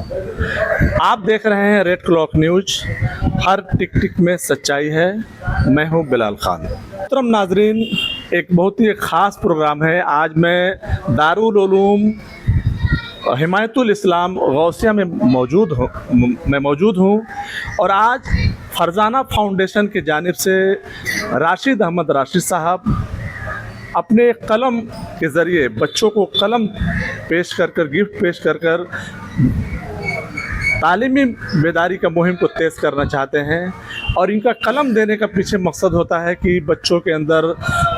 आप देख रहे हैं रेड क्लॉक न्यूज। हर टिक टिक में सच्चाई है। मैं हूं बिलाल खान। मोहतरम नाजरीन, एक बहुत ही ख़ास प्रोग्राम है। आज मैं दारुल उलूम हिमायतुल इस्लाम गौसिया में मौजूद हूँ और आज फरजाना फाउंडेशन की जानिब से राशिद अहमद राशिद साहब अपने कलम के ज़रिए बच्चों को कलम पेश कर गिफ्ट पेश कर तालीमी बेदारी का मुहिम को तेज़ करना चाहते हैं। और इनका कलम देने का पीछे मकसद होता है कि बच्चों के अंदर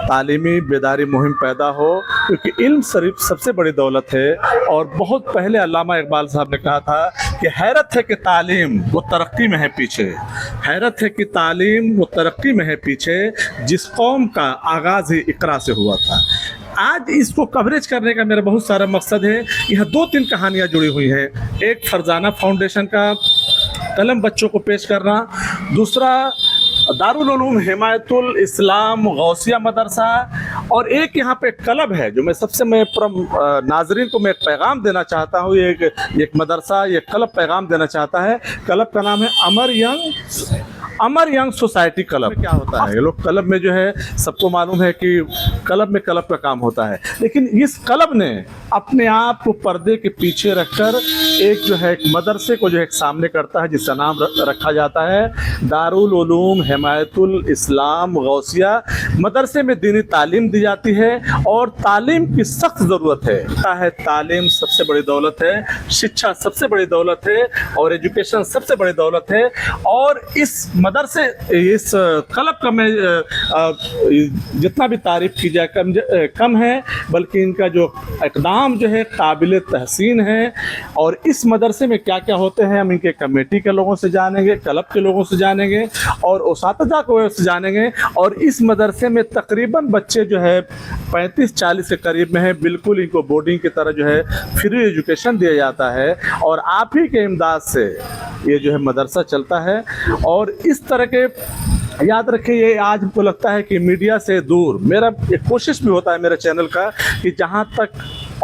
तालीमी बेदारी मुहिम पैदा हो, क्योंकि इल्म शरीफ सबसे बड़ी दौलत है। और बहुत पहले अल्लामा इकबाल साहब ने कहा था कि हैरत है कि तालीम वो तरक्की में है पीछे, हैरत है कि तालीम वो तरक्की में है पीछे, जिस कौम का आगाज़ ही इकरा से हुआ था। आज इसको कवरेज करने का मेरा बहुत सारा मकसद है। यहाँ 2-3 कहानियाँ जुड़ी हुई हैं। एक फरजाना फाउंडेशन का कलम बच्चों को पेश करना, दूसरा दारुल उलूम हिमायतुल इस्लाम गौसिया मदरसा, और एक यहाँ पे क्लब है जो मैं नाजरीन को मैं एक पैगाम देना चाहता हूँ। ये एक मदरसा, ये क्लब पैगाम देना चाहता है। क्लब का नाम है अमर यंग सोसाइटी क्लब। क्या होता है ये लोग क्लब में जो है, सबको मालूम है कि क्लब में क्लब का काम होता है, लेकिन इस क्लब ने अपने आप को पर्दे के पीछे रखकर एक जो है एक मदरसे को जो है सामने करता है, जिसका नाम रखा जाता है दारुल उलूम हिमायतुल इस्लाम गौसिया। मदरसे में दीनी तालीम दी जाती है और तालीम की सख्त ज़रूरत है। तालीम सबसे बड़ी दौलत है, शिक्षा सबसे बड़ी दौलत है और एजुकेशन सबसे बड़ी दौलत है। और इस मदरसे, इस क्लब का मैं जितना भी तारीफ़ की जाए कम है, बल्कि इनका जो इक़दाम जो है काबिल तहसीन है। और इस मदरसे में क्या क्या होते हैं हम इनके कमेटी के लोगों से जानेंगे, क्लब के लोगों से जानेंगे और उसातिज़ा को से जानेंगे। और इस मदरसे में तकरीबन बच्चे जो है 35-40 के करीब में है। बिल्कुल इनको बोर्डिंग की तरह जो है फ्री एजुकेशन दिया जाता है और आप ही के इमदाद से ये जो है मदरसा चलता है। और इस तरह के, याद रखिए, ये आज हमको लगता है कि मीडिया से दूर, मेरा एक कोशिश भी होता है मेरे चैनल का कि जहाँ तक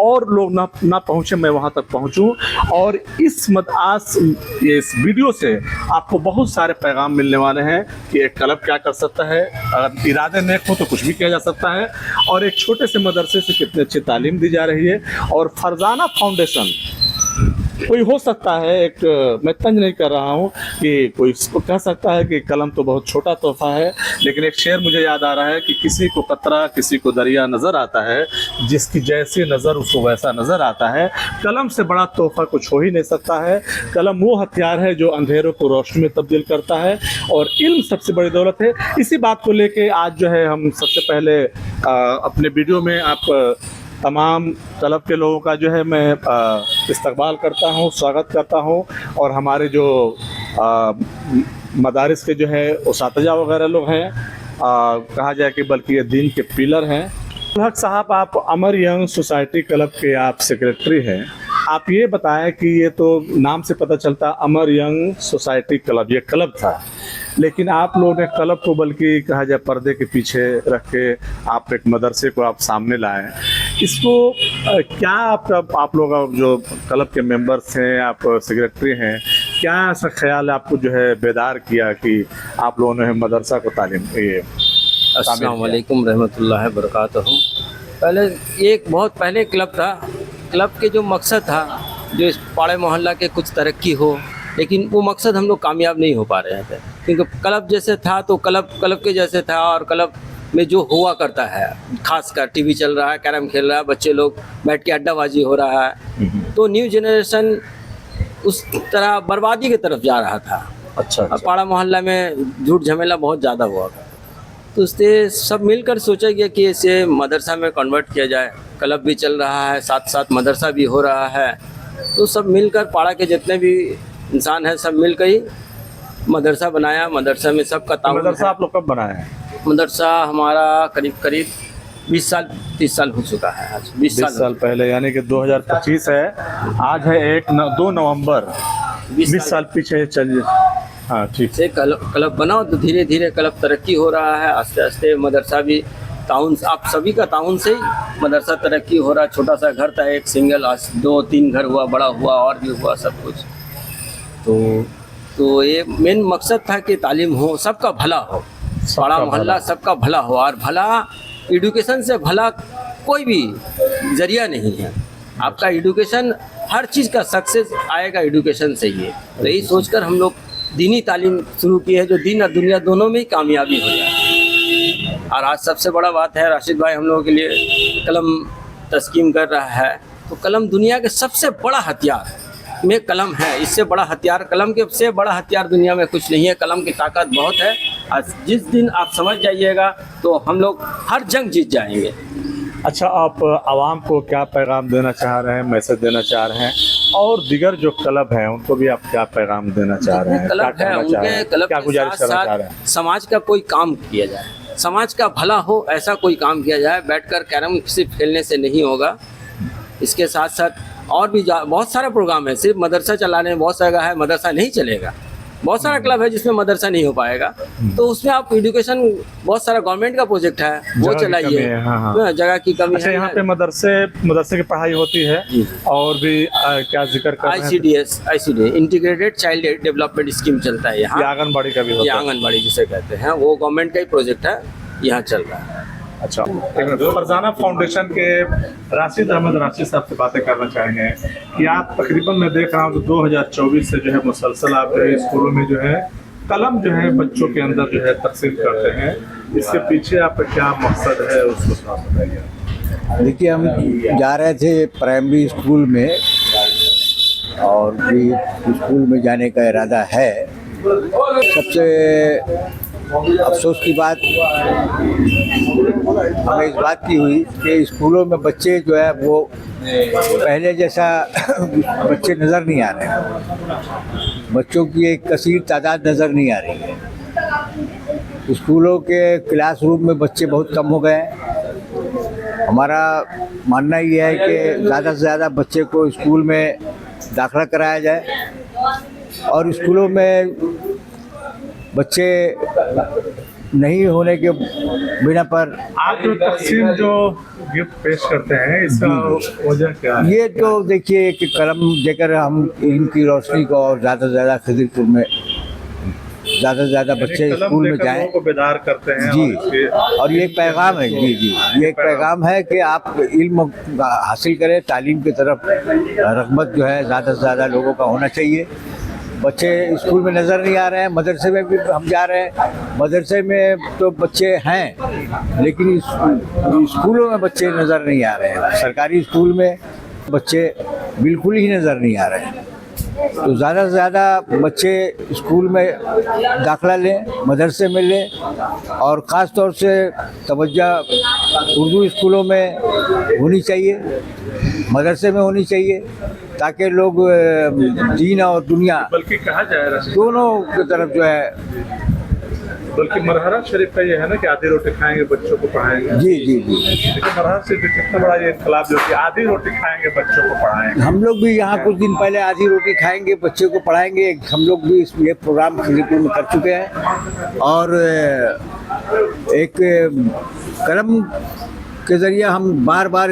और लोग ना पहुँचे मैं वहाँ तक पहुँचूँ। और इस वीडियो से आपको बहुत सारे पैगाम मिलने वाले हैं कि एक क्लब क्या कर सकता है, अगर इरादे नेक हो तो कुछ भी किया जा सकता है, और एक छोटे से मदरसे से कितनी अच्छी तालीम दी जा रही है। और फरजाना फाउंडेशन कोई हो सकता है, मैं तंज नहीं कर रहा हूँ कि कोई इसको कह सकता है कि कलम तो बहुत छोटा तोहफा है, लेकिन एक शेर मुझे याद आ रहा है कि किसी को कतरा किसी को दरिया नज़र आता है, जिसकी जैसी नज़र उसको वैसा नज़र आता है। कलम से बड़ा तोहफा कुछ हो ही नहीं सकता है। कलम वो हथियार है जो अंधेरों को रोशनी में तब्दील करता है और इल्म सबसे बड़ी दौलत है। इसी बात को लेके आज जो है हम सबसे पहले अपने वीडियो में आप तमाम क्लब के लोगों का जो है मैं इस्तकबाल करता हूँ, स्वागत करता हूँ। और हमारे जो मदारिस के जो है उसातिज़ा वगैरह लोग हैं, कहा जाए कि बल्कि ये दीन के पिलर हैं। हक साहब, आप अमर यंग सोसाइटी क्लब के आप सेक्रेटरी हैं। आप ये बताएं कि ये तो नाम से पता चलता अमर यंग सोसाइटी क्लब, ये क्लब था, लेकिन आप लोगों ने क्लब को बल्कि कहा जाए पर्दे के पीछे रख के आप एक मदरसे को आप सामने लाए। इसको क्या आप लोग जो क्लब के मेंबर्स हैं, आप सेक्रेटरी हैं, क्या ऐसा ख्याल आपको जो है बेदार किया कि आप लोगों ने मदरसा को तालीम ये? अस्सलाम वालेकुम रहमतुल्लाहि व बरकातहू। पहले एक बहुत पहले क्लब था। क्लब के जो मकसद था, जो इस पाड़े मोहल्ला के कुछ तरक्की हो, लेकिन वो मकसद हम लोग कामयाब नहीं हो पा रहे थे, क्योंकि क्लब जैसे था तो क्लब के जैसे था। और क्लब में जो हुआ करता है, खासकर टीवी चल रहा है, कैरम खेल रहा है, बच्चे लोग बैठ के अड्डाबाजी हो रहा है, तो न्यू जनरेशन उस तरह बर्बादी की तरफ जा रहा था। अच्छा। पाड़ा मोहल्ला में झूठ झमेला बहुत ज़्यादा हुआ, तो उससे सब मिलकर सोचा गया कि इसे मदरसा में कन्वर्ट किया जाए। क्लब भी चल रहा है, साथ साथ मदरसा भी हो रहा है, तो सब मिलकर पाड़ा के जितने भी इंसान हैं सब मिलकर ही मदरसा बनाया। मदरसा में सबका ताउन है। मदरसा आप लोग कब बनाया है? मदरसा हमारा करीब 20 साल हो चुका है। आज 20 साल पहले, यानी कि 2025 है, आज है 2 नवंबर। 20 साल पीछे चलिए। हाँ, ठीक से क्लब बनाओ तो धीरे धीरे क्लब तरक्की हो रहा है। आस्ते आस्ते मदरसा भी ताउन, आप सभी का ताउन से ही मदरसा तरक्की हो रहा। छोटा सा घर था एक सिंगल, आज 2-3 घर हुआ, बड़ा हुआ और भी हुआ सब कुछ। तो ये मेन मकसद था कि तालीम हो, सबका भला हो, पाड़ा मोहल्ला सबका भला हो। और भला एजुकेशन से भला कोई भी जरिया नहीं है। आपका एजुकेशन, हर चीज़ का सक्सेस आएगा एजुकेशन से ही है। तो यही सोचकर हम लोग दीनी तालीम शुरू की है, जो दीन और दुनिया दोनों में ही कामयाबी हो जाए। और आज सबसे बड़ा बात है, राशिद भाई हम लोगों के लिए कलम तस्कीम कर रहा है। तो कलम दुनिया के सबसे बड़ा हथियार में कलम है। इससे बड़ा हथियार, कलम के से बड़ा हथियार दुनिया में कुछ नहीं है। कलम की ताकत बहुत है। आज जिस दिन आप समझ जाइएगा तो हम लोग हर जंग जीत जाएंगे। अच्छा, आप आवाम को क्या पैगाम देना चाह रहे हैं, मैसेज देना चाह रहे हैं, और दिगर जो क्लब हैं उनको भी आप क्या पैगाम देना चाह रहे हैं, क्या क्लब है कहना चाह रहे उनके हैं, क्लब क्या के गुजारिश साथ करना चाह रहे हैं? साथ समाज का कोई काम किया जाए, समाज का भला हो ऐसा कोई काम किया जाए। बैठकर कैरम सिर्फ खेलने से नहीं होगा। इसके साथ साथ और भी बहुत सारे प्रोग्राम है। सिर्फ मदरसा चलाने में बहुत जगह है, मदरसा नहीं चलेगा। बहुत सारा क्लब है जिसमें मदरसा नहीं हो पाएगा। तो उसमें आप एजुकेशन, बहुत सारा गवर्नमेंट का प्रोजेक्ट है वो चलाइए। हाँ। जगह की कमी अच्छा, है। यहाँ पे मदरसे की पढ़ाई होती है जी। और भी क्या जिक्र कर रहे हैं? ICDS integrated child development scheme चलता है ये यहाँ। आंगनबाड़ी का भी ये होता है? आंगनबाड़ी जिसे कहते हैं, वो गवर्नमेंट का ही प्रोजेक्ट है, यहाँ चल रहा है। अच्छा, फरजाना फाउंडेशन के राशिद अहमद राशिद साहब से बातें करना चाहेंगे कि आप तकरीबन मैं देख रहा हूँ कि 2024 से जो है मुसलसल आप स्कूलों में जो है कलम जो है बच्चों के अंदर जो है तकसीम करते हैं। इसके पीछे आपका क्या मकसद है उसको थोड़ा बताइए। देखिए, हम जा रहे थे प्राइमरी स्कूल में और भी स्कूल में जाने का इरादा है। सबसे अफसोस की बात हमें इस बात की हुई कि स्कूलों में बच्चे जो है वो पहले जैसा बच्चे नज़र नहीं आ रहे हैं। बच्चों की एक कसीर तादाद नज़र नहीं आ रही है। स्कूलों के क्लासरूम में बच्चे बहुत कम हो गए हैं। हमारा मानना ये है कि ज़्यादा से ज़्यादा बच्चे को स्कूल में दाखिला कराया जाए और स्कूलों में बच्चे नहीं होने के बिना पर आप जो तकसीम जो गिफ्ट पेश करते हैं इसका वजह क्या है? ये तो देखिए कि कलम देकर हम इनकी रोशनी को और ज़्यादा से ज़्यादा खिदमत में ज़्यादा से ज़्यादा बच्चे स्कूल में जाएं, लोगों को बेदार करते हैं। जी। और ये एक पैगाम है, जी जी, ये एक पैगाम है कि आप इल्म हासिल करें, तालीम की तरफ रग़बत जो है ज़्यादा से ज़्यादा लोगों का होना चाहिए। बच्चे स्कूल में नज़र नहीं आ रहे हैं, मदरसे में भी हम जा रहे हैं। मदरसे में तो बच्चे हैं लेकिन स्कूलों में बच्चे नज़र नहीं आ रहे हैं। सरकारी स्कूल में बच्चे बिल्कुल ही नज़र नहीं आ रहे हैं। तो ज़्यादा से ज़्यादा बच्चे स्कूल में दाखिला लें, मदरसे में लें और ख़ास तौर से तवज्जो उर्दू स्कूलों में होनी चाहिए, मदरसे में होनी चाहिए, ताकि लोग दीन और दुनिया बल्कि कहा जाए दोनों की तरफ जो है, बल्कि मरहरा शरीफ का ये है ना कि आधी रोटी खाएंगे बच्चों को पढ़ाएंगे। जी जी जी। लेकिन मरहरा शरीफ कितना बड़ा ये इनकलाब जो कि आधी रोटी खाएंगे बच्चों को पढ़ाएंगे। हम लोग भी यहाँ कुछ दिन पहले आधी रोटी खाएंगे बच्चे को पढ़ाएंगे, हम लोग भी ये प्रोग्राम खिजपुर में कर चुके हैं। और एक कलम के ज़रिए हम बार बार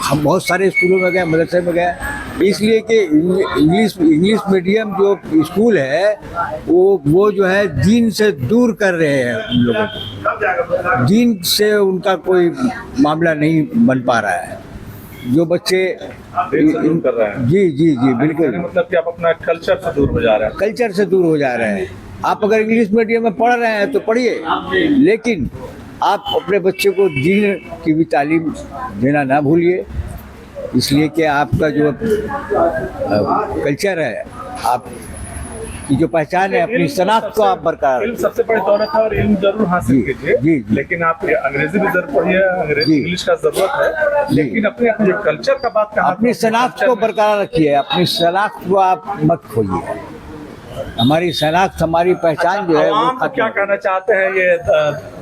हम बहुत सारे स्कूलों में गए, मदरसे में गए, इसलिए कि इंग्लिश मीडियम जो स्कूल है वो जो है दीन से दूर कर रहे हैं उन लोगों को। दीन से उनका कोई मामला नहीं बन पा रहा है। जो बच्चे कर रहे हैं। जी जी जी बिल्कुल, मतलब कि आप अपना कल्चर से दूर हो जा रहे हैं। कल्चर से दूर हो जा रहे हैं। आप अगर इंग्लिश मीडियम में पढ़ रहे हैं तो पढ़िए, लेकिन आप अपने बच्चे को दीन की भी तालीम देना ना भूलिए, इसलिए कि आपका जो कल्चर है, आप की जो पहचान है, अपनी शनाख्त को आप बरकरार इल्म सबसे बड़ी दौलत है और इल्म जरूर हासिल कीजिए। जी, जी। लेकिन आप अंग्रेजी भी जरूर पढ़िए, अंग्रेजी इंग्लिश का जरूरत है, लेकिन अपने जो कल्चर का बात कहा, अपनी शनाख्त को बरकरार रखिए, अपनी शनाख्त को आप मत खोइए। हमारी शनाख्त, हमारी पहचान जो है वो आप क्या कहना चाहते हैं? ये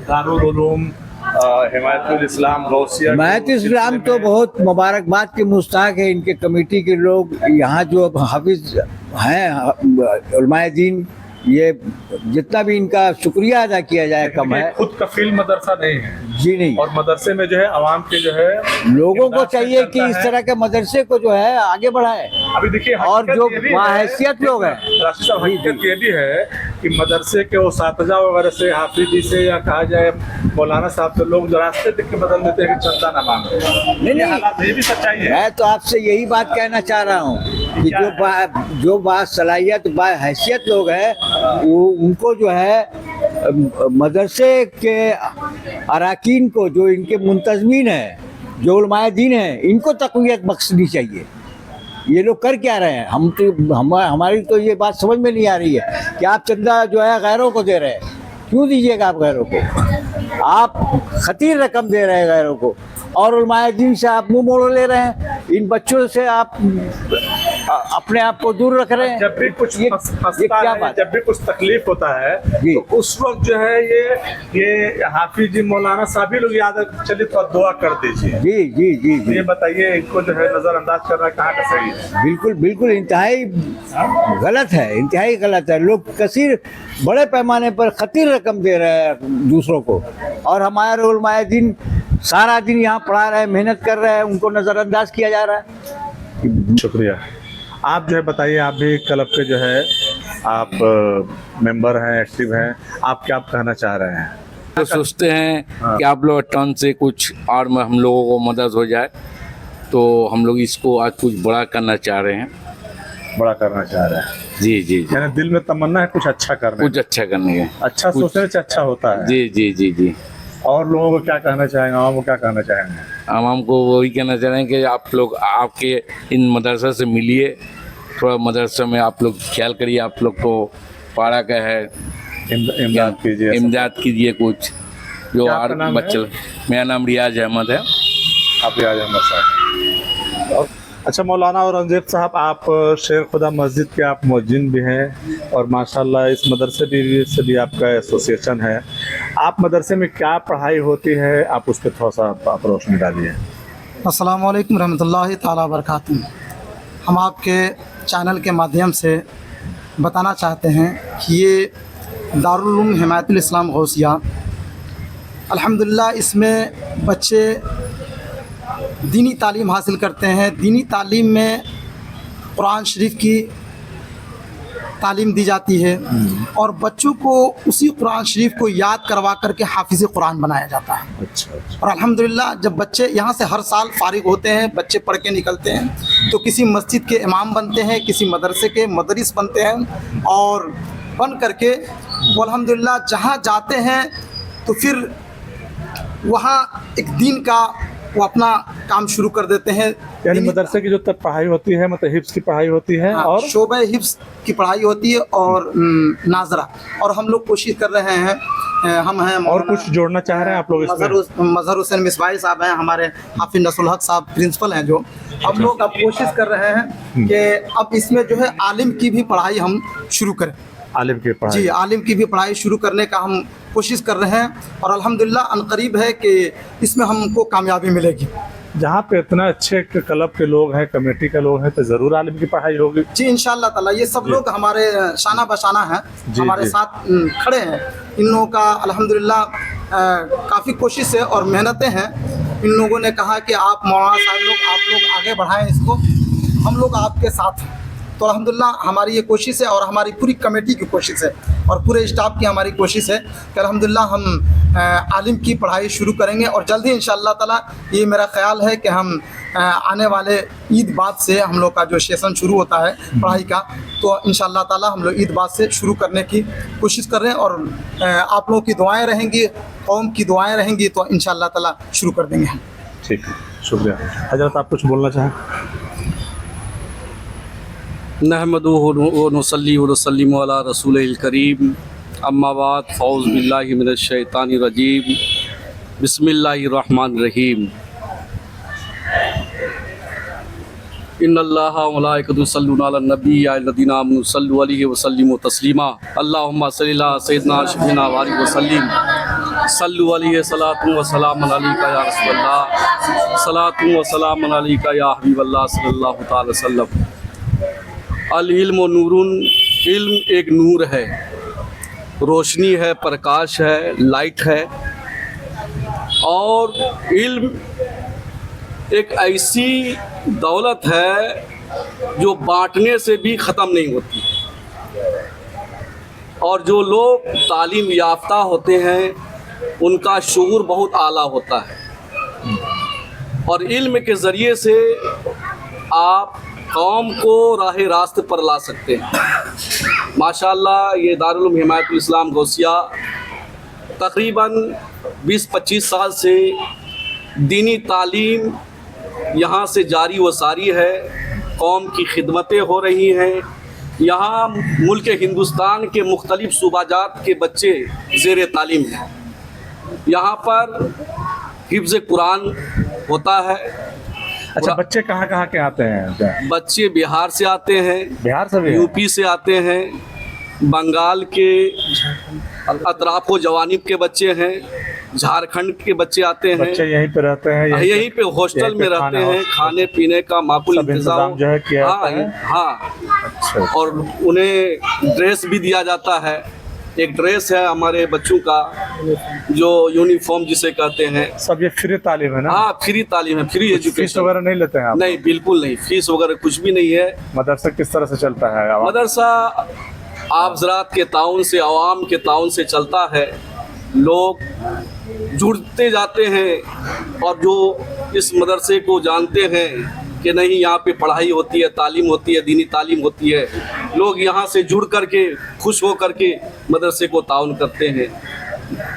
दारुल उलूम हिमायतुल इस्लाम गौसिया, हिमायतुल इस्लाम तो बहुत मुबारकबाद के मुस्ताहक है। इनके कमेटी के लोग यहाँ जो हाफिज हैं, उलमाए दीन, ये जितना भी इनका शुक्रिया अदा किया जाए कम ये है। खुद कफील मदरसा नहीं है, जी नहीं, और मदरसे में जो है आवाम के जो है लोगों को इमदाद से चाहिए कि चलता इस है। तरह के मदरसे को जो है आगे बढ़ाए। अभी देखिए और हकीकत जो ये भी है- बाहैसियत लोग हैं, राशिद साहब, जी, हकीकत ये भी है कि मदरसे के उसातिज़ा वगैरह से, हाफिजी से, या कहा जाए मौलाना साहब से लोग जो रास्ते देख के बदल देते हैं कि चंदा ना मांगे। नहीं, ये हालात, ये भी सच्चाई है। मैं तो आपसे यही बात कहना चाह रहा हूँ कि जो बासलाहियत बाहैसियत लोग हैं वो उनको जो है मदरसे के अराकीन को, जो इनके मुंतज़मीन हैं, जो उलमाए दीन हैं, इनको तक़वियत बख्शनी चाहिए। ये लोग कर क्या रहे हैं? हमारी तो ये बात समझ में नहीं आ रही है कि आप चंदा जो है गैरों को दे रहे हैं। क्यों दीजिएगा आप गैरों को? आप खतीर रकम दे रहे हैं गैरों को, और उलमाए दीन से आप मुंह मोड़ ले रहे हैं। इन बच्चों से आप अपने आप को दूर रख रहे हैं। जब भी कुछ ये फंसता क्या है, बात? जब भी कुछ तकलीफ होता है, जी। तो उस वक्त जो है ये हाफिज जी, मौलाना साहब ही लोग याद चलिए थोड़ा दुआ कर दीजिए। जी जी जी जी, ये बताइए, इनको जो है नजरअंदाज करना कहाँ का सही है? बिल्कुल बिल्कुल इंतहाई गलत है, इंतहाई गलत है। लोग कसीर बड़े पैमाने पर खतीर रकम दे रहे हैं दूसरों को, और हमारे उलमाए दीन सारा दिन यहाँ पढ़ा रहे हैं, मेहनत कर रहे हैं, उनको नज़रअंदाज किया जा रहा है। शुक्रिया। आप जो है बताइए, आप भी क्लब के जो है आप मेंबर हैं, एक्टिव हैं, आप क्या कहना चाह रहे हैं? तो सोचते हैं कि आप लोग टर्न से कुछ और में हम लोगों को मदद हो जाए, तो हम लोग इसको आज कुछ बड़ा करना चाह रहे हैं। बड़ा करना चाह रहे हैं, जी जी जी, यानी दिल में तमन्ना है कुछ अच्छा करने कुछ अच्छा करने के। अच्छा सोचने से अच्छा होता है। जी जी जी जी, और लोगों को क्या कहना चाहेंगे, आवाम को क्या कहना चाहेंगे? हम हमको वही कहना चाह रहे हैं कि आप लोग आपके इन मदरसा से मिलिए, थोड़ा मदरसा में आप लोग ख्याल करिए। आप लोग को पाड़ा का है, इमदाद कीजिए। इमदाद कीजिए कुछ जो क्या आपका और नाम है? बच्चे। मेरा नाम रियाज अहमद है। आप रियाज अहमद साहब। अच्छा मौलाना औरंगजेब साहब, आप शेर खुदा मस्जिद के आप मुअज्जिन भी हैं, और माशाल्लाह इस मदरसे से भी आपका एसोसिएशन है। आप मदरसे में क्या पढ़ाई होती है, आप उस पर थोड़ा सा आप रोशनी डालिए। अस्सलाम वालेकुम रहमतुल्लाहि ताला बरकातुहू। हम आपके चैनल के माध्यम से बताना चाहते हैं कि ये दारुल उलूम हिमायतुल इस्लाम गौसिया, अल्हम्दुलिल्लाह इसमें बच्चे दीनी तालीम हासिल करते हैं। दीनी तालीम में कुरान शरीफ की तालीम दी जाती है, और बच्चों को उसी कुरान शरीफ को याद करवा करके हाफिज़ कुरान बनाया जाता है। अच्छा। और अल्हम्दुलिल्लाह जब बच्चे यहाँ से हर साल फारिग होते हैं, बच्चे पढ़ के निकलते हैं, तो किसी मस्जिद के इमाम बनते हैं, किसी मदरसे के मदरिस बनते हैं, और बन करके वो अल्हम्दुलिल्लाह जहाँ जाते हैं तो फिर वहाँ एक दीन का वो अपना काम शुरू कर देते हैं। यानी दीनी- मदरसे की जो तक पढ़ाई होती है, मतलब हिफ्स की पढ़ाई होती है, हाँ, और शोबे हिफ्स की पढ़ाई होती है, और नाजरा। और हम लोग कोशिश कर रहे हैं, हम हैं और कुछ जोड़ना चाह रहे हैं आप लोग इसमें? मजहर हुसैन मिसबाही साहब हैं, हमारे हाफिज नसरुल हक साहब प्रिंसिपल हैं, जो हम लोग अब कोशिश कर रहे हैं कि अब इसमें जो है आलिम की भी पढ़ाई हम शुरू करें। आलिम की पढ़ाई। जी, आलिम की भी पढ़ाई शुरू करने का हम कोशिश कर रहे हैं, और अल्हम्दुलिल्लाह अनकरीब है कि इसमें हमको कामयाबी मिलेगी। जहाँ पे इतना अच्छे क्लब के लोग हैं, कमेटी के लोग हैं, तो ज़रूर आलिम की पढ़ाई होगी। जी इंशाअल्लाह ताला, ये सब लोग हमारे शाना बशाना हैं, जी, हमारे जी। साथ खड़े हैं। इन लोगों का अल्हम्दुलिल्लाह काफ़ी कोशिश है और मेहनतें हैं। इन लोगों ने कहा कि आप मौलाना साहब लोग, आप लोग आगे बढ़ाएं इसको, हम लोग आपके साथ हैं। तो अल्हम्दुलिल्लाह हमारी ये कोशिश है, और हमारी पूरी कमेटी की कोशिश है, और पूरे स्टाफ की हमारी कोशिश है कि अल्हम्दुलिल्लाह हम आलिम की पढ़ाई शुरू करेंगे, और जल्दी इंशाअल्लाह ताला ये मेरा ख्याल है कि हम आने वाले ईद बाद से हम लोग का जो सेशन शुरू होता है पढ़ाई का, तो इंशाअल्लाह ताला हम लोग ईद बाद से शुरू करने की कोशिश कर रहे हैं। और आप लोगों की दुआएं रहेंगी, कौम की दुआएं रहेंगी, तो इंशाअल्लाह ताला शुरू कर देंगे हम। ठीक है, शुक्रिया। हजरत आप कुछ बोलना चाहें? नहमदुहु व नुसल्ली व नुसल्लिमु अला रसूलिल करीम, अम्मा बाद, फ़ौज़ बिल्लाहि मिनश शैतानिर रजीम, बिस्मिल्लाहिर रहमानिर रहीम। इन्नल्लाहा व मलाइकतुहु युसल्लूना अलन नबी या अय्युहल्लज़ीना आमनु सल्लु अलैहि व सल्लिमु तस्लीमा। अल्लाहुम्मा सल्लि अला सय्यिदिना शफीना व आलिहि व सल्लिम। सल्लु अलैहि सलातु व सलामुन अलैका या रसूलल्लाह, सलातु व सलामुन अलैका या हबीबल्लाह सल्लल्लाहु तआला अलैहि वसल्लम। अल इल्म नूरुन, इल्म एक नूर है। रोशनी है, प्रकाश है, लाइट है। और इल्म एक ऐसी दौलत है जो बांटने से भी ख़त्म नहीं होती। और जो लोग तालीम याफ्ता होते हैं उनका शऊर बहुत आला होता है, और इल्म के ज़रिए से आप कौम को राह रास्ते पर ला सकते हैं। माशाअल्लाह ये दारुल उलूम हिमायतुल इस्लाम गौसिया तकरीबन 20-25 साल से दीनी तालीम यहाँ से जारी व सारी है। कौम की खिदमतें हो रही हैं। यहाँ मुल्क हिंदुस्तान के मुख्तलिफ सूबाजात के बच्चे ज़ेर तालीम हैं। यहाँ पर हिफ्ज़ कुरान होता है। अच्छा, बच्चे कहाँ कहाँ के आते हैं? बच्चे बिहार से आते हैं, बिहार से भी? यूपी से आते हैं, बंगाल के अतराफ व जवानिब के बच्चे हैं, झारखंड के बच्चे आते हैं। बच्चे यहीं पे रहते हैं? यहीं पे हॉस्टल में रहते हैं। खाने पीने का माकूल इंतजाम जो है किया जाता है? हाँ। अच्छा। और उन्हें ड्रेस भी दिया जाता है। एक ड्रेस है हमारे बच्चों का जो यूनिफॉर्म जिसे कहते हैं। सब ये फ्री तालीम है ना? हाँ, फ्री तालीम है, फ्री फीस एजुकेशन। वगैरह नहीं लेते हैं आप? नहीं, बिल्कुल नहीं, फीस वगैरह कुछ भी नहीं है। मदरसा किस तरह से चलता है? मदरसा आप ज़रात के ताउन से, अवाम के ताउन से चलता है। लोग जुड़ते जाते हैं और जो इस मदरसे को जानते हैं कि नहीं यहाँ पे पढ़ाई होती है, तालीम होती है, दीनी तालीम होती है, लोग यहाँ से जुड़ करके खुश हो करके मदरसे को ताउन करते हैं।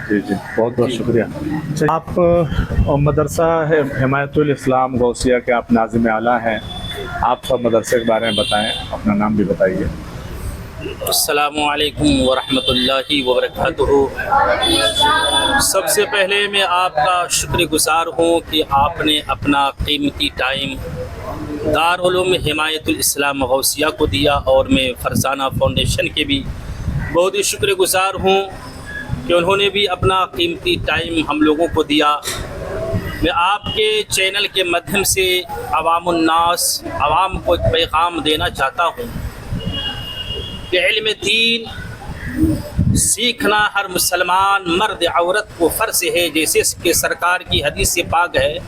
जी जी, बहुत बहुत शुक्रिया। अच्छा, आप मदरसा है हिमायतुल इस्लाम गौसिया के आप नाज़िम आला हैं। आप सब मदरसे के बारे में बताएं, अपना नाम भी बताइए। अस्सलामुअलैकुम वरहमतुल्लाहि वबरकातुहू। सबसे पहले मैं आपका शुक्रगुज़ार हूँ कि आपने अपना कीमती टाइम दारुल उलूम हिमायतुल इस्लाम गौसिया को दिया, और मैं फरजाना फाउंडेशन के भी बहुत ही शुक्रगुज़ार हूँ कि उन्होंने भी अपना कीमती टाइम हम लोगों को दिया। मैं आपके चैनल के माध्यम से अवामुन्नास, अवाम को एक पैगाम देना चाहता हूँ कि इल्म दीन सीखना हर मुसलमान मर्द औरत को फ़र्ज़ है। जैसे कि सरकार की हदीस से पाक है,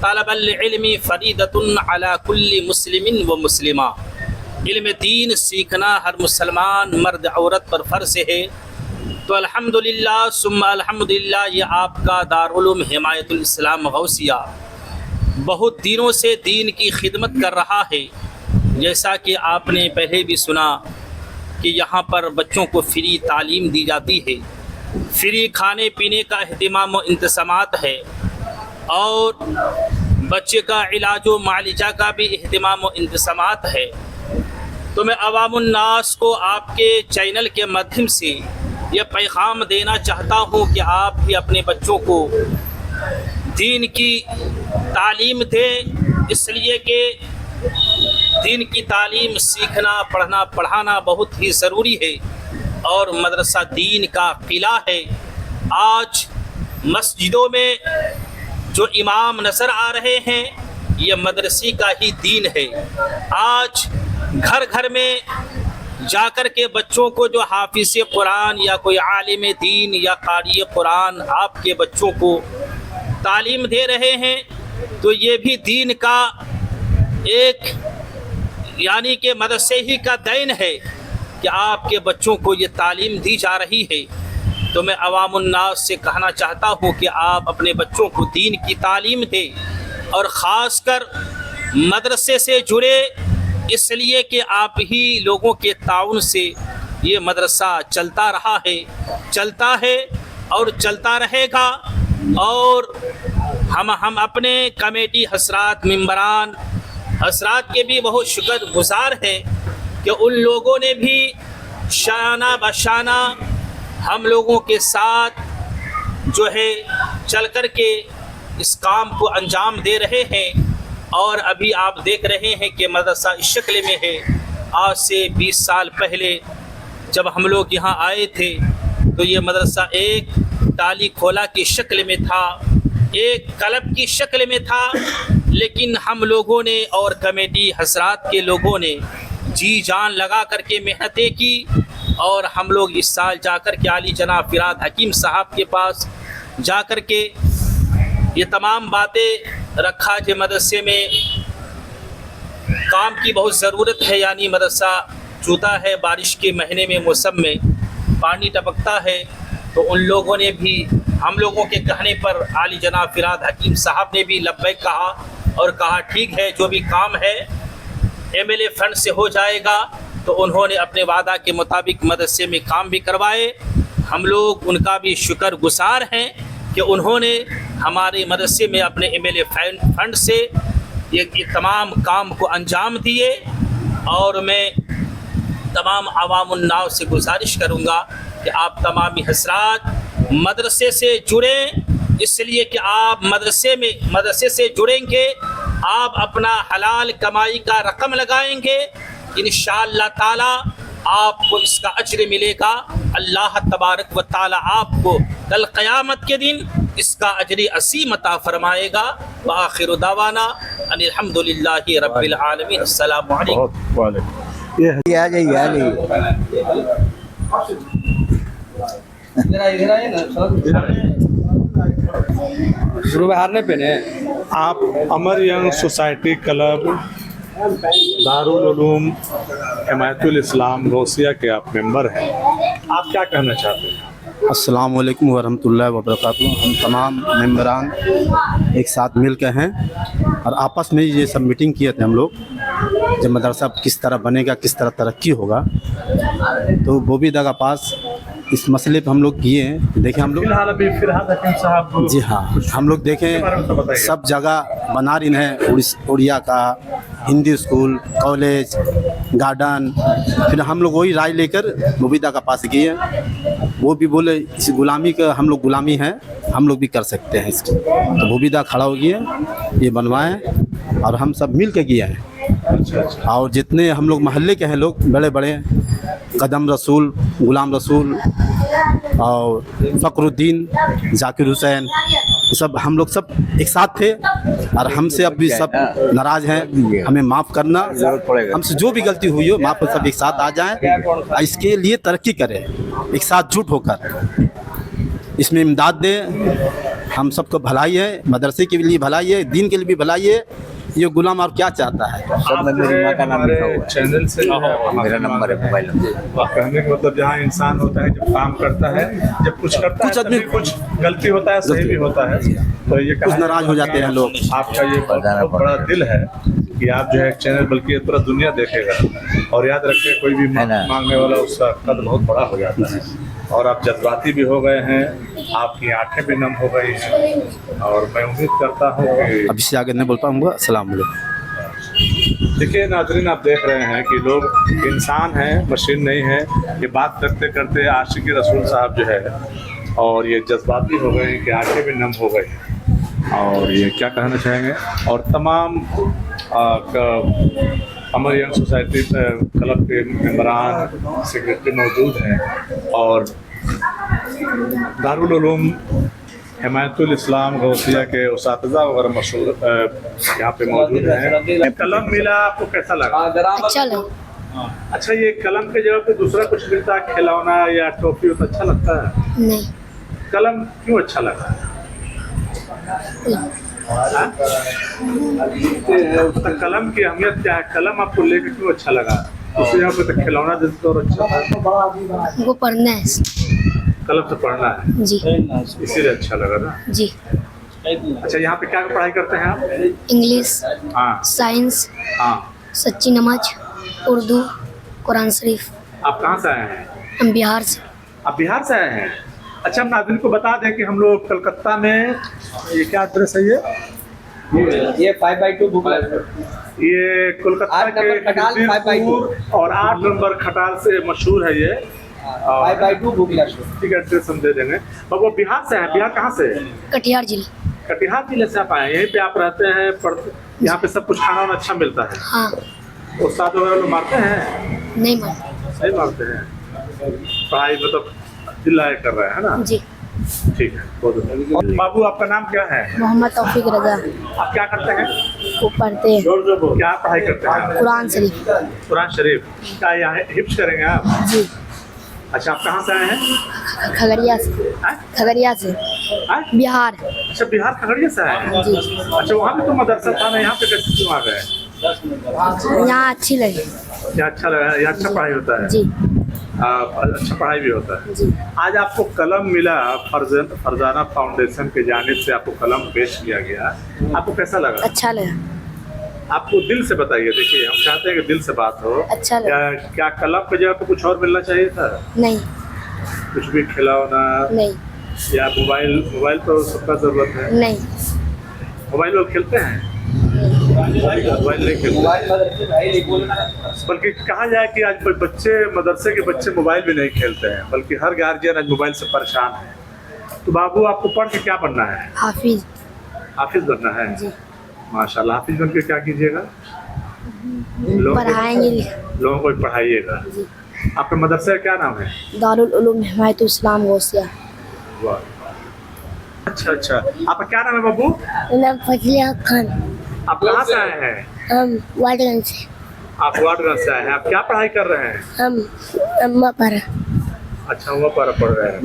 तलबुल इल्मी फरीदतुन अला कुल्ली मुस्लिमिन व मुस्लिमा। इल्म दीन सीखना हर मुसलमान मर्द औरत पर फ़र्ज़ है। तो अल्हम्दुलिल्लाह सुम्मा अल्हम्दुलिल्लाह, ये आपका दारुल उलूम हिमायतुल इस्लाम गौसिया बहुत दिनों से दीन की खिदमत कर रहा है। जैसा कि आपने पहले भी सुना कि यहाँ पर बच्चों को फ्री तालीम दी जाती है, फ्री खाने पीने का अहतमाम व इंतज़ामात है, और बच्चे का इलाज व मालिजा का भी अहतमाम व इंतज़ामात है। तो मैं अवामुन्नास को आपके चैनल के माध्यम से यह पैगाम देना चाहता हूँ कि आप भी अपने बच्चों को दीन की तालीम दें, इसलिए कि दीन की तालीम सीखना, पढ़ना, पढ़ाना बहुत ही ज़रूरी है, और मदरसा दीन का किला है। आज मस्जिदों में जो इमाम नज़र आ रहे हैं, ये मदरसे का ही दीन है। आज घर घर में जाकर के बच्चों को जो हाफिज़ कुरान या कोई आलिम दीन या कारी कुरान आपके बच्चों को तालीम दे रहे हैं, तो ये भी दीन का एक यानी कि मदरसे ही का देन है कि आपके बच्चों को ये तालीम दी जा रही है। तो मैं अवामुन्नास से कहना चाहता हूँ कि आप अपने बच्चों को दीन की तालीम दें, और ख़ासकर मदरसे से जुड़े, इसलिए कि आप ही लोगों के ताउन से ये मदरसा चलता रहा है, चलता है और चलता रहेगा। और हम अपने कमेटी हजरात, मेंबरान हजरात के भी बहुत शुक्रगुज़ार हैं कि उन लोगों ने भी शाना बशाना हम लोगों के साथ जो है चल कर के इस काम को अंजाम दे रहे हैं। और अभी आप देख रहे हैं कि मदरसा इस शक्ल में है। आज से 20 साल पहले जब हम लोग यहाँ आए थे तो ये मदरसा एक टाली खोला की शक्ल में था, एक क्लब की शक्ल में था, लेकिन हम लोगों ने और कमेटी हजरात के लोगों ने जी जान लगा करके मेहनतें की और हम लोग इस साल जाकर के आली जनाब फ़िराद हकीम साहब के पास जाकर के ये तमाम बातें रखा कि मदरसे में काम की बहुत ज़रूरत है, यानी मदरसा चूता है, बारिश के महीने में मौसम में पानी टपकता है। तो उन लोगों ने भी हम लोगों के कहने पर आली जनाब फ़िराद हकीम साहब ने भी लब्बैक कहा और कहा ठीक है, जो भी काम है MLA फंड से हो जाएगा। तो उन्होंने अपने वादा के मुताबिक मदरसे में काम भी करवाए। हम लोग उनका भी शुक्रगुजार हैं कि उन्होंने हमारे मदरसे में अपने MLA फंड से ये तमाम काम को अंजाम दिए। और मैं तमाम अवामुन्नास से गुजारिश करूँगा कि आप तमामी हज़रात मदरसे से जुड़ें, इसलिए कि आप मदरसे से जुड़ेंगे, आप अपना हलाल कमाई का रकम लगाएंगे, इंशाअल्लाह ताला आपको इसका अज्र मिलेगा। अल्लाह तबारक व ताला आपको कल क़यामत के दिन इसका अज्र असीम अता फरमाएगा। व आखिर दावाना अनिल हम्दुलिल्लाहि रब्बिल आलमीन। अस्सलामु अलैकुम। आ जाइए। शुरू में हारने पे ने आप Amar young society club Darul Uloom Himayatul Islam Gausia के आप मेंबर हैं, आप क्या कहना चाहते हैं? अस्सलाम वालेकुम वरहमतुल्लाहि वबरकातुहू। हम तमाम मेंबरान एक साथ मिल के हैं और आपस में ये सब मीटिंग किए थे हम लोग, जब मदरसा किस तरह बनेगा, किस तरह तरक्की होगा। तो बोबीदा का पास इस मसले पे हम लोग किए हैं। देखें हम लोग फिलहाल अभी फ़िराद हकीम साहब, जी हाँ, हम लोग देखें सब जगह बना रही हैं, उड़िया का हिंदी स्कूल, कॉलेज, गार्डन। फिर हम लोग वही राय लेकर बोबीदा का पास गए हैं। वो भी बोले इस गुलामी का हम लोग गुलामी हैं, हम लोग भी कर सकते हैं इसकी। तो बोबीदा खड़ा हो गया, ये बनवाएं और हम सब मिल के किए हैं। और जितने हम लोग मोहल्ले के हैं लोग बड़े बड़े, कदम रसूल, गुलाम रसूल और फ़खरुद्दीन, जाकिर हुसैन, सब हम लोग सब एक साथ थे। और हमसे अब भी सब नाराज़ हैं, हमें माफ़ करना, हमसे जो भी गलती हुई हो माफ़, सब एक साथ आ जाएं, इसके लिए तरक्की करें, एक साथ जुट होकर इसमें इमदाद दें। हम सबको भलाई है, मदरसे के लिए भलाई है, दीन के लिए भी भलाई है। ये गुलाम और क्या चाहता है? सब में मेरी माँ का नाम लिखा हुआ है, चैनल से मेरा नंबर है, मोबाइल नंबर। कहने का मतलब जहाँ इंसान होता है, जब काम करता है, जब कुछ करता है, तभी कुछ गलती होता है, सही भी होता है। तो ये कुछ नाराज़ हो जाते हैं लोग। आपका ये बहुत बड़ा दिल है कि आप जो है चैनल, बल्कि पूरा दुनिया देखेगा। और याद रखें, कोई भी मांगने वाला उसका कद बहुत बड़ा हो जाता है। और आप जज्बाती भी हो गए हैं, आपकी आंखें भी नम हो गई हैं। और मैं उम्मीद करता हूँ कि अब इससे आगे नहीं बोल पाऊँगा। अस्सलाम वालेकुम। देखिए नाज़रीन, आप देख रहे हैं कि लोग इंसान हैं, मशीन नहीं है। ये बात करते करते आशिक़ रसूल साहब जो है, और ये जज्बाती हो गए कि आंखें भी नम हो गई। और ये क्या कहना चाहेंगे? और तमाम अमर यंग सोसाइटी क्लब के मेंबरान, सेक्रेटरी मौजूद हैं और दारुल उलूम हिमायतुल इस्लाम गौसिया के उसातिज़ा वगैरह मशहूर यहाँ पे मौजूद हैं। कलम मिला, आपको कैसा लगा? अच्छा लगा। अच्छा, ये कलम के जगह पे दूसरा कुछ मिलता है, खिलौना या टॉफी, तो अच्छा लगता है? नहीं। कलम क्यों अच्छा लगा? तो कलम की अहमियत क्या है? कलम आपको लेके क्यों अच्छा लगा? उससे यहाँ पे तो खिलौना देते और अच्छा था। वो पढ़ना है कलम से पढ़ना है जी, इसीलिए अच्छा लगा ना जी। अच्छा, यहाँ पे क्या पढ़ाई करते हैं आप? इंग्लिश, हाँ साइंस, हाँ। सच्ची नमाज, उर्दू, कुरान शरीफ। आप कहाँ से आए हैं? हम बिहार से। आप बिहार से आए हैं? अच्छा, हम नाज़रीन को बता दें कि हम लोग कलकत्ता में, ये क्या एड्रेस है? ये 5/2 भूखला, ये कोलकाता के खिजरपुर और 8 नंबर खटाल से मशहूर है ये। 5/2 भूखला। ठीक है, एड्रेस हम दे देंगे। और वो बिहार से है? बिहार कहाँ से? कटिहार जिला। कटिहार जिले से आप आए हैं? यहीं पे आप रहते हैं, पढ़ते? यहाँ पे सब कुछ खाना वाना अच्छा मिलता है? हाँ। उस्ताद वगैरह लोग मारते हैं? नहीं मारते। सही मारते हैं। पढ़ाई मतलब जिला कर रहे हैं ना जी। ठीक है, बहुत। बाबू, आपका नाम क्या है? मोहम्मद तौफीक रजा। आप क्या करते हैं? वो पढ़ते हैं क्या पढ़ाई करते हैं? कुरान शरीफ। कुरान शरीफ का यहाँ हिफ्ज करेंगे आप? जी। अच्छा, आप कहाँ से आए हैं? खगड़िया से। हाँ? खगड़िया से। हाँ? बिहार। अच्छा, बिहार खगड़िया से आए हैं। जी। अच्छा, वहाँ पे तो मदरसा था ना, यहाँ पे कैसे क्यों आ गए? यहाँ अच्छी लगी। यहाँ अच्छा लगा, यहाँ अच्छा पढ़ाई होता है। जी। अच्छा पढ़ाई भी होता है। जी। आज आपको कलम मिला, फरजाना फाउंडेशन के जानिब से आपको कलम पेश किया गया, आपको कैसा लगा? अच्छा लगा। आपको दिल से बताइए, देखिए हम चाहते हैं कि दिल से बात हो। अच्छा लगा। क्या कलम की जगह पे कुछ और मिलना चाहिए था? नहीं। कुछ भी खिलौना नहीं। या मोबाइल तो सबका जरूरत है। नहीं। मोबाइल लोग खेलते हैं? मोबाइल नहीं खेलते, बल्कि कहा जाए कि आज मदरसे के बच्चे मोबाइल भी नहीं खेलते हैं, बल्कि हर गार्जियन आज मोबाइल से परेशान है। तो बाबू, आपको पढ़ के क्या बनना है? हाफिज। हाफिज बनना है? जी। माशाल्लाह। हाफिज बन के क्या कीजिएगा? पढ़ाएंगे। लोगों को पढ़ाइएगा। जी। आपके मदरसे का क्या नाम है? दारुल उलूम हिमायतुल इस्लाम गौसिया। वाह, अच्छा। आपका क्या नाम है बाबू? नाम फजलिया खान। आप कहाँ से आए हैं? हम वाटगंज से। आप वाटगंज से आए हैं। आप क्या पढ़ाई कर रहे हैं? हम अम्मा पर। अच्छा, वहाँ पर पढ़ रहे हैं।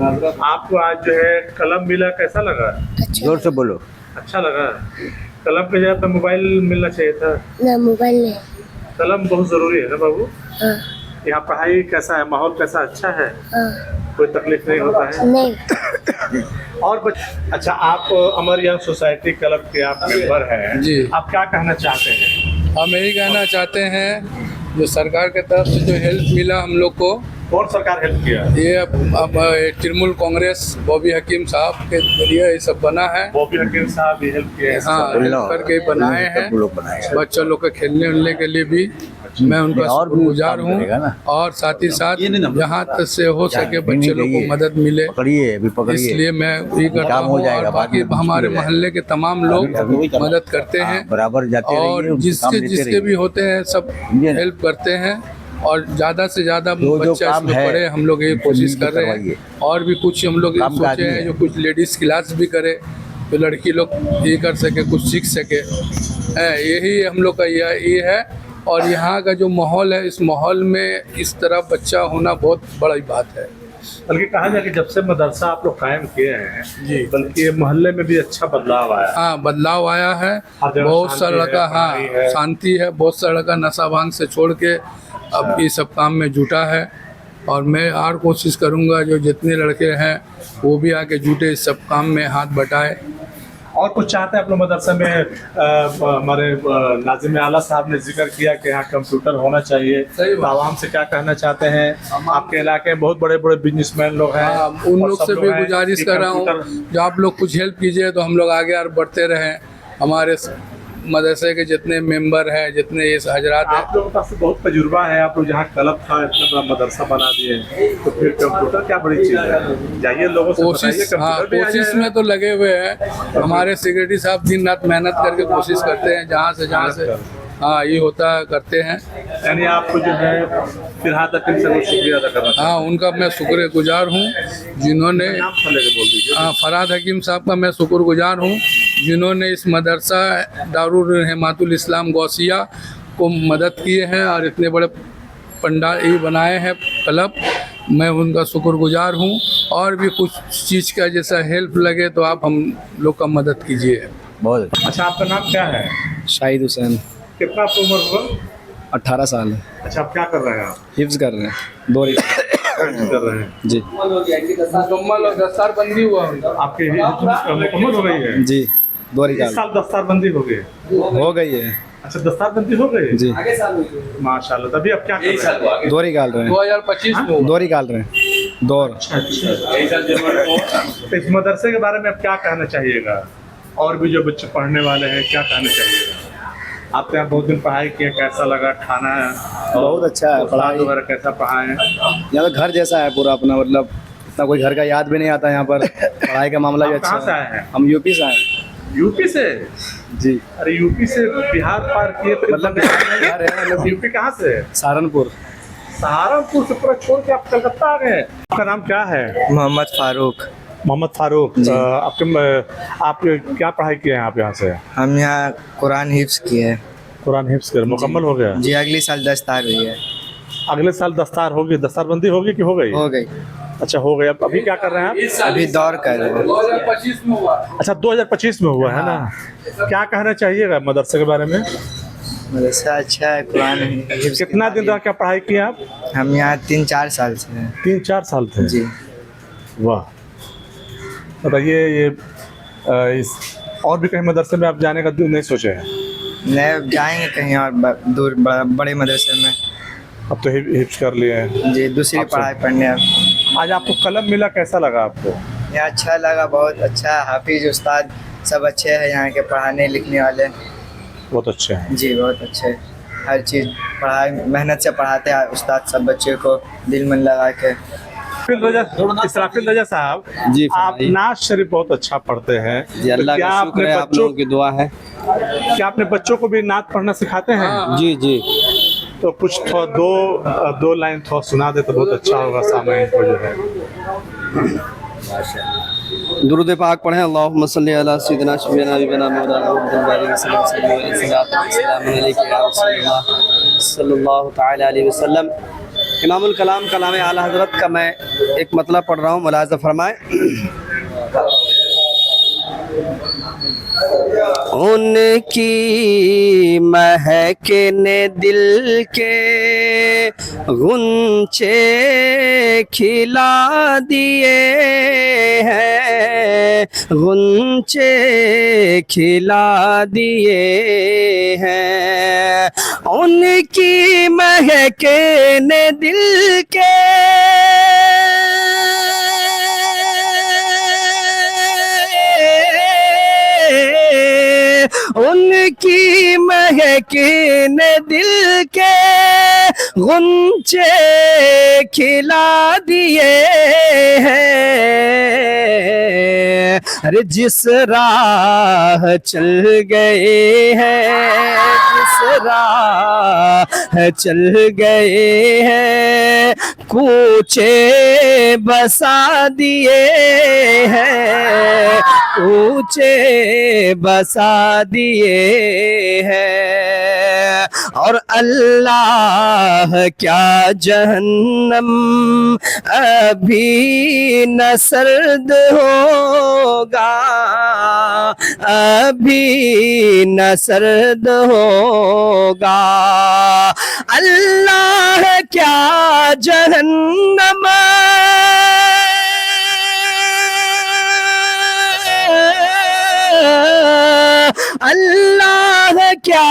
आपको आज जो है कलम मिला, कैसा लगा? अच्छा। जोर से बोलो। अच्छा लगा। कलम की जगह पे मोबाइल मिलना चाहिए था। ना, मोबाइल नहीं। कलम बहुत जरूरी है ना बाबू? हाँ। यहाँ पढ़ाई कैसा है, माहौल कैसा? अच्छा है? हाँ। कोई तकलीफ नहीं होता है? नहीं। और अच्छा, आप अमर यंग सोसाइटी क्लब के आप मेंबर हैं जी। आप क्या कहना चाहते हैं? हम यही कहना चाहते हैं, जो सरकार की तरफ से जो हेल्प मिला हम लोग को, कौन सरकार हेल्प किया? ये अब तृणमूल कांग्रेस बॉबी हकीम साहब के जरिए ये सब बना है। बॉबी हकीम साहब भी हेल्प किए हैं? हाँ, हेल्प करके बनाए हैं। बच्चों लोग के खेलने उलने के लिए भी मैं उनका शुक्रगुजार हूँ, और साथ ही साथ जहाँ तक से हो सके बच्चे लोग को मदद मिले, इसलिए मैं ये करता हूँ। और बाकी हमारे मोहल्ले के तमाम लोग मदद करते हैं, और जिसके भी होते हैं सब हेल्प करते हैं, और ज़्यादा से ज़्यादा बच्चा इसमें पढ़े, हम लोग ये कोशिश कर रहे हैं। और भी कुछ हम लोग ये सोचे हैं, जो कुछ लेडीज़ क्लास भी करे, तो लड़की लोग ये कर सके, कुछ सीख सके। यही हम लोग का ये है। और यहाँ का जो माहौल है, इस माहौल में इस तरह बच्चा होना बहुत बड़ी बात है। बल्कि कहा जाए कि जब से मदरसा आप लोग कायम किए हैं जी, बल्कि मोहल्ले में भी अच्छा बदलाव आया। हाँ, बदलाव आया है। बहुत सा लड़का, हाँ, शांति है। बहुत सा लड़का नशा भांग से छोड़ के अब ये सब काम में जुटा है, और मैं और कोशिश करूँगा जो जितने लड़के हैं वो भी आके जुटे, इस सब काम में हाथ बटाए। और कुछ चाहते हैं आप लोग मदरसा में? हमारे नाज़िम आला साहब ने जिक्र किया कि यहाँ कंप्यूटर होना चाहिए, तो आवाम से क्या कहना चाहते हैं? आपके इलाके में बहुत बड़े बड़े बिजनेसमैन लोग हैं, उन लोग से भी गुजारिश कर रहा हूँ, जो आप लोग कुछ हेल्प कीजिए तो हम लोग आगे और बढ़ते रहें। हमारे मदरसे के जितने मेंबर हैं, जितने ये हजरात हैं, आप लोगों के पास बहुत तजुर्बा है। आप लोग जहाँ क्लब था, इतना बड़ा मदरसा बना दिए, तो फिर कंप्यूटर क्या बड़ी चीज़ है? जाइए लोगों से कोशिश, हाँ, कोशिश में तो लगे हुए हैं। हमारे सेक्रेटरी साहब दिन रात मेहनत करके कोशिश करते हैं, जहाँ से हाँ ये होता है, करते हैं। यानी आपको जो है फिरहाद हकीम से शुक्रिया अदा करना चाहिए। हाँ, उनका मैं शुक्रगुजार हूँ, जिन्होंने, नाम से लेके बोल दीजिए। हाँ, फरहाद हकीम साहब का मैं शुक्रगुजार हूँ, जिन्होंने इस मदरसा दारुल हिमायतुल इस्लाम गौसिया को मदद किए हैं, और इतने बड़े पंडाल ये बनाए हैं क्लब। मैं उनका शुक्रगुजार हूँ। और भी कुछ चीज़ का जैसा हेल्प लगे तो आप हम लोग का मदद कीजिए। बहुत अच्छा, आपका नाम क्या है? शाहिद हुसैन। कितना आपकी उम्र हुआ? 18 साल है। अच्छा, आप क्या कर रहे हैं? आप हिफ्ज कर रहे हैं, 2 कर रहे हैं जी। मुकम्मल और दस्तारबंदी हुआ आपके मुकम्मल हो गई है? जी, 2 इस साल दस्तारबंदी हो गई है। अच्छा, दस्तारबंदी हो गई जी, माशाल्लाह। तभी आप क्या कर रहे हैं? दोहरी गाल रहे हैं। 2025 में दोहरी गाल रहे हैं, दौर। अच्छा, तो इस मदरसे के बारे में आप क्या कहना चाहिएगा? और भी जो बच्चे पढ़ने वाले हैं, क्या कहना चाहिएगा? आप यहाँ बहुत दिन पढ़ाई किए, कैसा लगा? खाना बहुत अच्छा है, पढ़ाई वगैरह कैसा पढ़ाए? यहाँ तो घर जैसा है पूरा अपना, मतलब इतना कोई घर का याद भी नहीं आता यहाँ पर। पढ़ाई का मामला भी अच्छा कहाँ से है। आए हैं? हम यूपी से आए हैं। यूपी से? जी। अरे यूपी से बिहार पार किए तो मतलब यूपी कहाँ से? सहारनपुर। सहारनपुर से पूरा छोड़ के आप कलकत्ता आ गए? आपका नाम क्या है? मोहम्मद फारूक। मोहम्मद फारूक। आप क्या पढ़ाई किए हैं आप यहाँ से? हम यहाँ कुरान हिफ्ज किए हैं। कुरान हिफ्ज कर मुकम्मल हो गया? जी, अगली साल दस्तार हुई है। अगले साल दस्तार होगी, दस्तारबंदी होगी कि हो गई? हो गई, अच्छा हो गई। अब अभी क्या कर रहे हैं आप? अभी दौर कर रहे हैं। 2025 में हुआ। अच्छा 2025 में हुआ है ना। क्या कहना चाहिएगा मदरसे के बारे में? मदरसा अच्छा है, कुरान हिफ्ज़ कितना दिन रह के पढ़ाई किया आप? हम यहाँ 3-4 साल से हैं। 3-4 साल थे जी। वाह। बताइए ये इस और भी कहीं मदरसे में आप जाने का नहीं सोचे हैं? नहीं, जाएंगे कहीं और दूर बड़े मदरसे में। अब तो हिफ्ज़ कर लिए हैं जी, दूसरी अच्छा। पढ़ाई पढ़ने अब। आज आपको कलम मिला, कैसा लगा आपको? यहाँ अच्छा लगा, बहुत अच्छा। हाफिज उस्ताद सब अच्छे हैं यहाँ के, पढ़ाने लिखने वाले बहुत अच्छे हैं जी, बहुत अच्छे। हर चीज़ पढ़ाई मेहनत से पढ़ाते हैं उस्ताद सब बच्चे को दिल मन लगा के। इसराफिल रजा साहब जी, आप नाज शरीफ बहुत अच्छा पढ़ते हैं जी, अल्लाह तो क्या का शुक्र है, आप लोगों की दुआ है। क्या अपने बच्चों को भी नात पढ़ना सिखाते हैं? जी जी। तो कुछ थोड़ा दो लाइन थोड़ा सुना दे तो बहुत अच्छा होगा सामईन को जो है। दुरूद पाक पढ़ें। अल्लाहुम्मा सल्ली अला सय्यिदिना शफीना नबीना मौलाना मुहम्मद बारिक वसल्लम सल्लल्लाहु तआला अलैहि वसल्लम। इमामुल कलाम कलाम आला हज़रत का मैं एक मतलब पढ़ रहा हूँ, मुलाज़ा फरमाएं। उनकी महके ने दिल के गुंचे खिला दिए हैं, गुंचे खिला दिए हैं। उनकी महके ने दिल के उनकी महके ने दिल के गुंचे खिला दिए हैं। अरे जिस राह चल गए हैं, जिस राह चल गए हैं, कूचे बसा दिए हैं, कूचे बसा दिए हैं। और अल्लाह क्या जहन्नम अभी न सर्द होगा, अभी न सर्द होगा। अल्लाह क्या जहन्नम अल्लाह क्या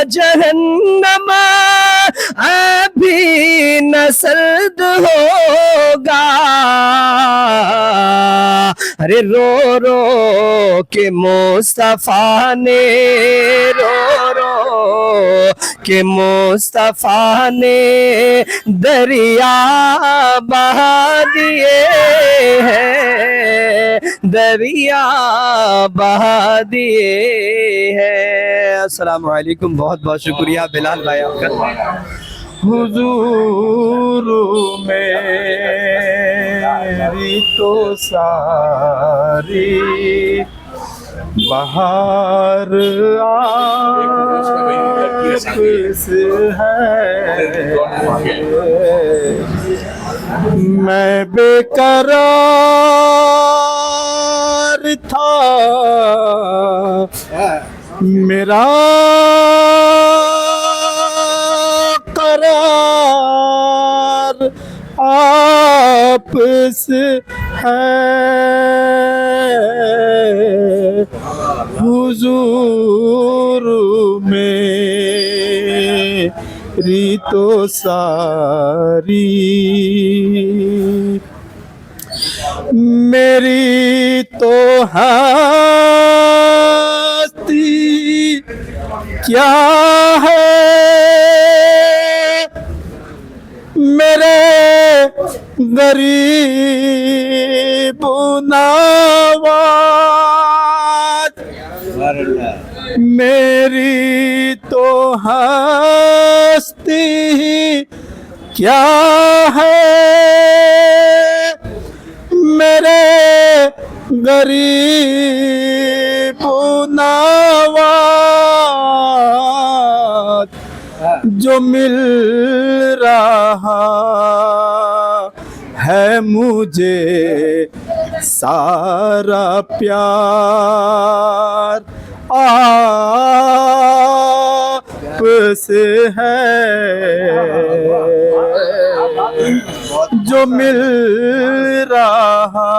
जहन्नम अभी न सर्द होगा। अरे रो रो के मुस्तफा ने, रो रो के मुस्तफा ने दरिया बहा दिए हैं, दरिया बहा दिए हैं। अस्सलाम वालेकुम, बहुत बहुत शुक्रिया बिलाल भाई आपका। हुजूर मेरी तो सारी बहार आपसे है, मैं बेकरार था, मेरा करार आपसे है। हुजूर मेरी तो सारी मेरी तो हस्ती क्या है, मेरे गरीब नवाज, मेरी तो हस्ती क्या है, मेरे गरीब नवाज। जो मिल रहा है मुझे सारा प्यार आप से है, जो मिल रहा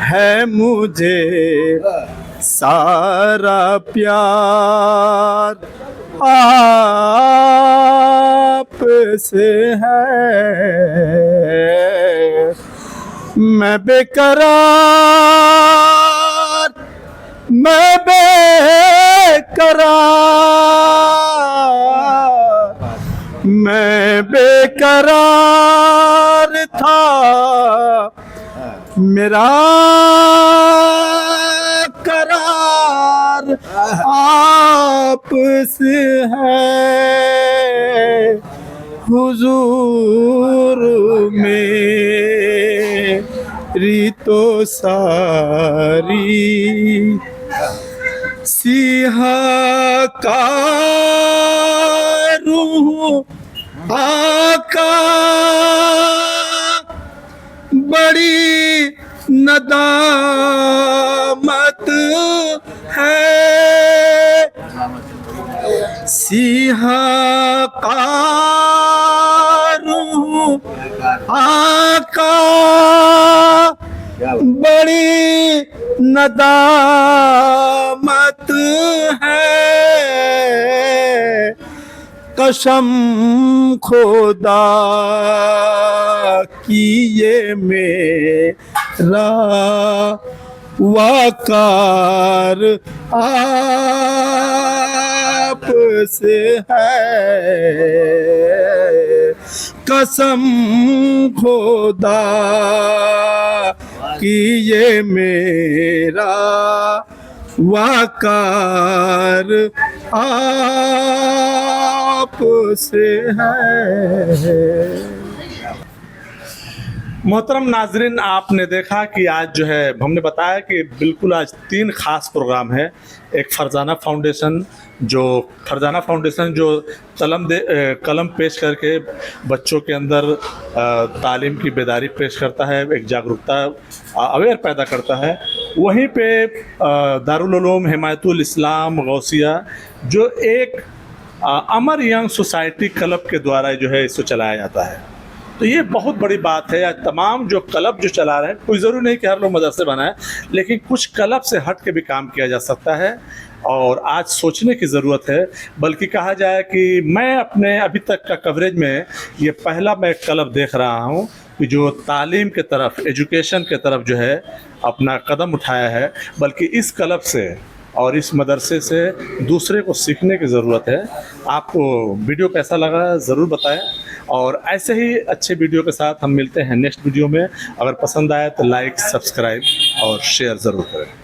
है मुझे सारा प्यार आप से है। मैं बेकरार मैं बेकरार था, मेरा करार आप से है। हुजूर मेरी तो सारी सिहाकारूं आका, बड़ी नदामत है। सिहाकारूं आका, बड़ी नदामत है। कसम खुदा की ये मेरा वाकार आप से है। कसम खुदा कि ये मेरा वाकार आप से है। मोहतरम नाजरीन, आपने देखा कि आज जो है हमने बताया कि बिल्कुल आज 3 ख़ास प्रोग्राम है। एक फरजाना फाउंडेशन जो कलम पेश करके बच्चों के अंदर तालीम की बेदारी पेश करता है, एक जागरूकता अवेयर पैदा करता है। वहीं पे दारुल उलूम हिमायतुल इस्लाम गौसिया जो एक अमर यंग सोसाइटी क्लब के द्वारा जो है इसको चलाया जाता है। तो ये बहुत बड़ी बात है। आज तमाम जो क्लब जो चला रहे हैं, कोई ज़रूरी नहीं कि हर लोग मदरसे बनाएं, लेकिन कुछ क्लब से हट के भी काम किया जा सकता है। और आज सोचने की ज़रूरत है, बल्कि कहा जाए कि मैं अपने अभी तक का कवरेज में ये पहला मैं क्लब देख रहा हूँ कि जो तालीम के तरफ, एजुकेशन के तरफ जो है अपना कदम उठाया है। बल्कि इस क्लब से और इस मदरसे से दूसरे को सीखने की ज़रूरत है। आपको वीडियो कैसा लगा ज़रूर बताएं, और ऐसे ही अच्छे वीडियो के साथ हम मिलते हैं नेक्स्ट वीडियो में। अगर पसंद आए तो लाइक, सब्सक्राइब और शेयर ज़रूर करें।